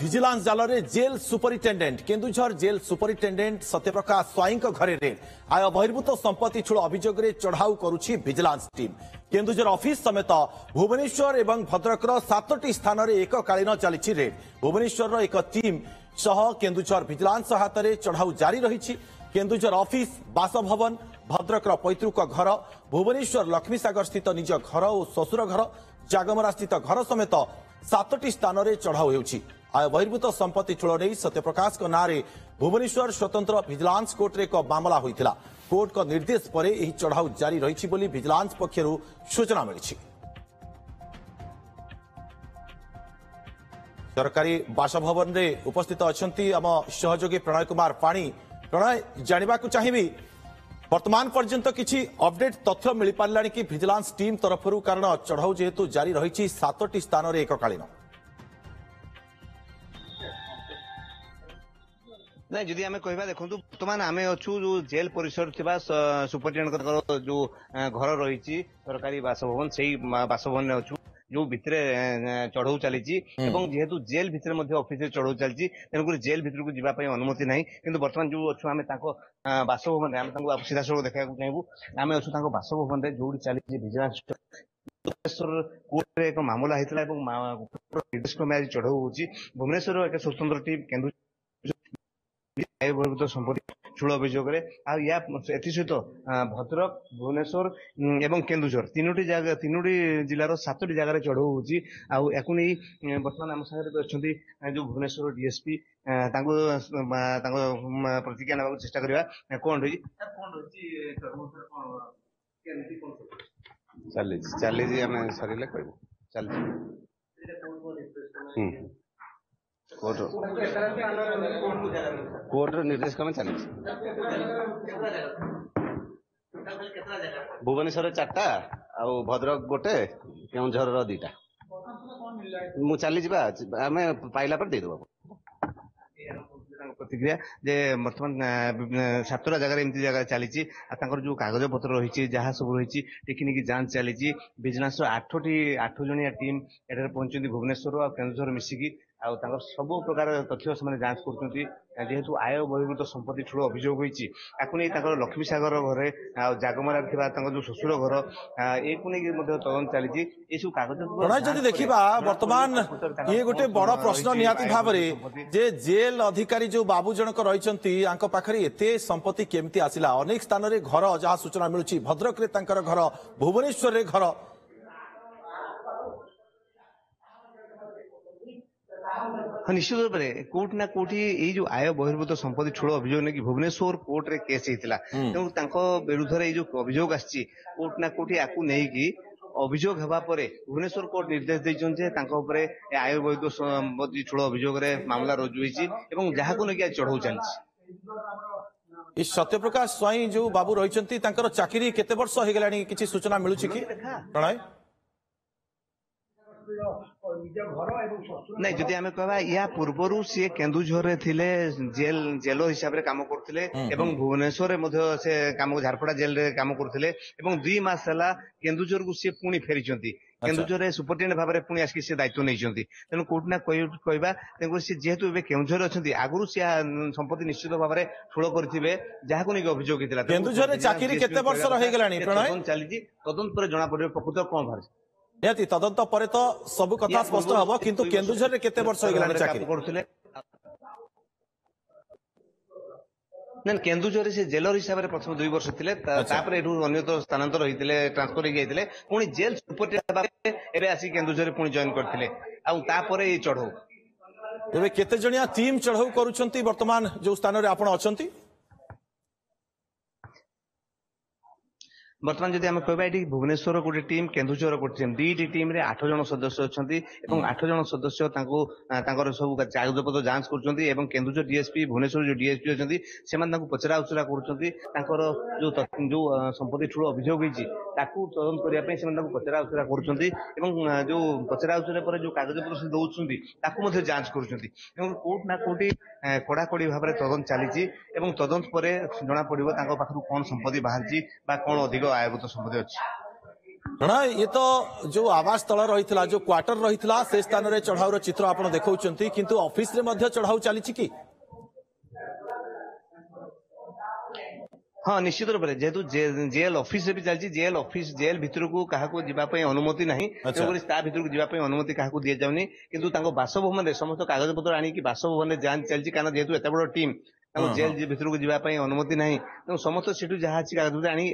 Vigilance জালরে jail superintendent Keonjhar jail superintendent Satyaprakash Swain घरे raid आय बहिर्भूत संपत्ति छुड़ अभियोग चढ़ाऊ करुछि विजिलांस टीम केन्दुझर ऑफिस समेत भुवनेश्वर और भद्रकर 7टी स्थान में एककालीन चली रेड भुवनेश्वर एक टीम सह केन्दुझर विजिलांस हाथ में चढ़ाऊ जारी रही केन्दुझर ऑफिस बासभवन भद्रकर पैतृक घर भुवनेश्वर लक्ष्मीसागर स्थित निज घर और शशुर घर जागमरा स्थित घर समेत 7टी स्थान में चढ़ाऊ होउछि आय बहिर्भूत संपत्ति ठूल नहीं सत्यप्रकाश नाँ भुवनेश्वर स्वतंत्र विजिलांस कोर्ट रे एक मामला होता कोर्ट का निर्देश पर यह चढ़ाऊ जारी रही विजिलांस पक्षर सूचना मिली सरकारी बासभवन रे उपस्थित अच्छा आम सहयोगी प्रणय कुमार पाणी प्रणय जानवा चाहिए वर्तमान पर्यंत किसी अपडेट तथ्य मिल पारा कि विजिलांस टीम तरफ कारण चढ़ाऊ जेहेतु जारी रही 7टी स्थान में एककालीन नहीं जदि आम कह देखो बर्तमान आम अच्छू जो जेल परिसर थी सुपरिटेंडेंट जो घर रही सरकारी बासभवन से बासभवन अच्छू जो भितर चढ़ाऊ चली जेहेतु जेल भितर ऑफिस चढ़ाऊ चली तेणुक जेल भितर को जावाई अनुमति ना कि बर्तमान जो अच्छु आम बासभवन आम सीधा सड़क देखा चाहबू आम अच्छु बासभवन जो चली विजिलेंस कोर्ट एक मामला होता निर्देश आज चढ़ाऊ हो भुवनेश्वर एक स्वतंत्र टीम केन्दु बहिर्भूत संपत्ति छूल अभियोग सहित भद्रक भुवनेश्वर एवं केन्दुझर तीनोटी जिलार 7टी जगह चढ़ाऊ हो बर्तमान आम सागर अच्छा जो भुवनेश्वर डीएसपी प्रतिज्ञा ना चेष्टा करवा कौन रही चली आम सर कह कोर्ट निर्देश क्रम चली भुवनेश्वर 4टा आ भद्रक गोटे केन्दुझर 2टा मु चली आम पाइला पर देदेव प्रतिक्रिया जे बर्तमान 7टा जगह एमती जगह चली जो कागज पत्र रही जहाँ सब रही टेक्निक जांच चली विजिलेंस 8 जणिया टीम एठार पहुंचती भुवनेश्वर और केन्दुझर मिसिकी सब प्रकार तथ्य से जांच करेतु आय बहिर्भूत संपत्ति ठूल अभियोग होती लक्ष्मी सागर घरे जागमरा जो शशुर घर एक तदंत चली कागज देखा वर्तमान ये गोटे बड़ प्रश्न निहाती भाव जे जेल अधिकारी जो बाबू जनक रही पाखे एत संपत्ति केमती आसला अनेक स्थान में घर जहाँ सूचना मिलूँ भद्रक घर भुवनेश्वर घर हाँ निश्चित रूप से कोर्ट ना कोर्ट ये जो आय बहिर्भूत संपत्ति छूल अभियोग नहीं भुवनेश्वर कोर्ट रे केस होता तेणु विरुद्ध जो अभियोग आसी कोर्ट ना कोर्ट या अभियोग हवा पर भुवनेश्वर कोर्ट निर्देश देते आय बहिर्भूत संपत्ति छूल अभियोग मामला रुजु होती जहाँ को लेकिन चढ़ाऊ चलती सत्यप्रकाश स्वाई जो बाबू रही चाकरी केते वर्ष हो गला किसी सूचना मिलूँ कि प्रणय नहीं जदि आम कह या पूर्वर सी केन्दुझर थिले जेल हिसाब से काम करते भुवनेश्वर से काम झारपड़ा जेल रे काम करते 2 मास है केन्दुझर को सी पुणी फेरी केन्दुझर सुपरिटेंडेंट भाव में पुणी आसिक दायित्व नहीं तेणु कोर्ट ना कहवा सी जेहेतु केन्दुझर अच्छा आगुरी सी संपत्ति निश्चित भाव में ठूल करेंगे जहाँ को लेकिन अभियोग चली तदंत पर जना पड़े प्रकृत कौन बाहर निहाती तदंत पर तो सब कथा स्पष्ट हम किंतु केन्दुझर केते वर्ष हो गलानी चाकरी करथिले न केन्दुझर से जेलर हिसाब से प्रथम 2 वर्ष थिले तापर एठू अन्यत स्थानांतर होइतिले ट्रांसफर हो गइतिले पुणी जेल सुपरिटेंडेंट एबे आसी केन्दुझर पुणी जॉइन करथिले आ तापर ए चढ़ाऊ एबे केते जणिया टीम चढ़ाऊ करूछंती वर्तमान जो स्थान रे आपण अछंती बर्तमान जदि आम कहबा ये भुवनेश्वर गोटे टीम केन्दुझर गोटे टीम 2टी टीम रे 8 जन सदस्य अच्छा 8 जन सदस्य सब कागजपत्र जांच कर केन्दुझर डीएसपी भुवनेश्वर जो डीएसपी अच्छा पचरा उचरा कर जो संपत्ति ठूल अभियोग होती तदंत करने पचरा उचरा कर जो पचरा उचरा पर जो कागजपत्र दौरान जांच कर कोर्ट ना कोर्ट कड़ाकड़ी भाव में तदंत चली तदंत पर जना पड़ो कौन संपत्ति बाहर कौन अधिक आयभूत संपत्ति अच्छी प्रणय ये तो जो आवास तल रही जो क्वार्टर रही से स्थान में चढ़ाऊ चित्र आप देखा किंतु ऑफिस रे मध्य चढ़ाऊ चली कि हाँ निश्चित रूप से जेहेतु जेल ऑफिस भी चलती जेल ऑफिस जेल भितर को क्या जावाई अनुमति ना भितर को जावाई अनुमति क्या दि जाऊनी किंतु बासभवन में समस्त कागज पत्र आनिकी बासभवन में जांच चलती कारण जेहेतु एत बड़ टीम जेल भितर को जावाई अनुमति ना तेणु समस्त सीटू जहाँ अच्छी कागज पत्र आनी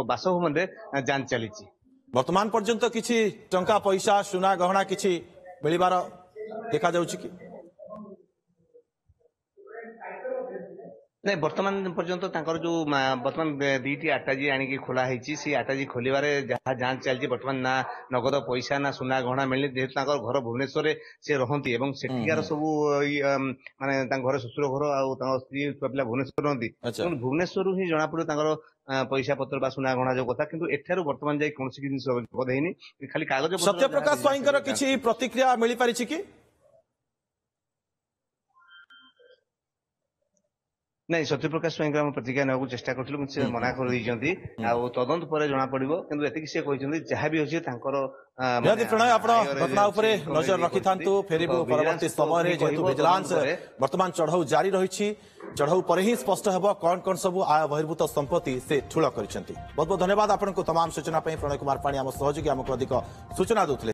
बासभवन में जांच चली वर्तमान पर्यंत किसी टंका पैसा सुना गहना किसी मिलबार देखा जाउछि कि नहीं वर्तमान पर्यंत जो वर्तमान दुईटी आटाजी आनिकी खोला सी आटाजी खोलिबारे जहाँ जांच चलती वर्तमान ना नगद पैसा ना सुना गहना मिलने जेहेतु घर भुवनेश्वर से रहती सेठिकार सब माने घर शशुर घर आ स्त्री छुआ पिला भुवनेश्वर रहती भुवनेश्वर ही जना पड़े पैसा पत्र बा सुना गहना जो कथा किंतु एठारु वर्तमान जाई कोनसी जिनिस बोध हैनी खाली कागज सत्यप्रकाश स्वाईंकर किछि प्रतिक्रिया मिली पारिछि कि नहीं सत्यप्रकाश स्वाई प्रतिक्रिया ना चेष्टा करूँ मना कर तदंत पर जना पड़ो किंतु एति से कहते जहाँ भी अच्छे प्रणय आप घटना उपरे नजर रखि थांतु फेरिबो परवर्ती समय जेहेतु विजिलेंस वर्तमान चढ़ाऊ जारी रही चढ़ाऊ पर ही स्पष्ट हेबो कौन कौन सब आय बहिर्भूत संपत्ति से ठूल करिसेंती बहुत बहुत धन्यवाद आपनको तमाम सूचना प्रणय कुमार पाणी आम सहयोगी आमको अधिक सूचना देउथिले।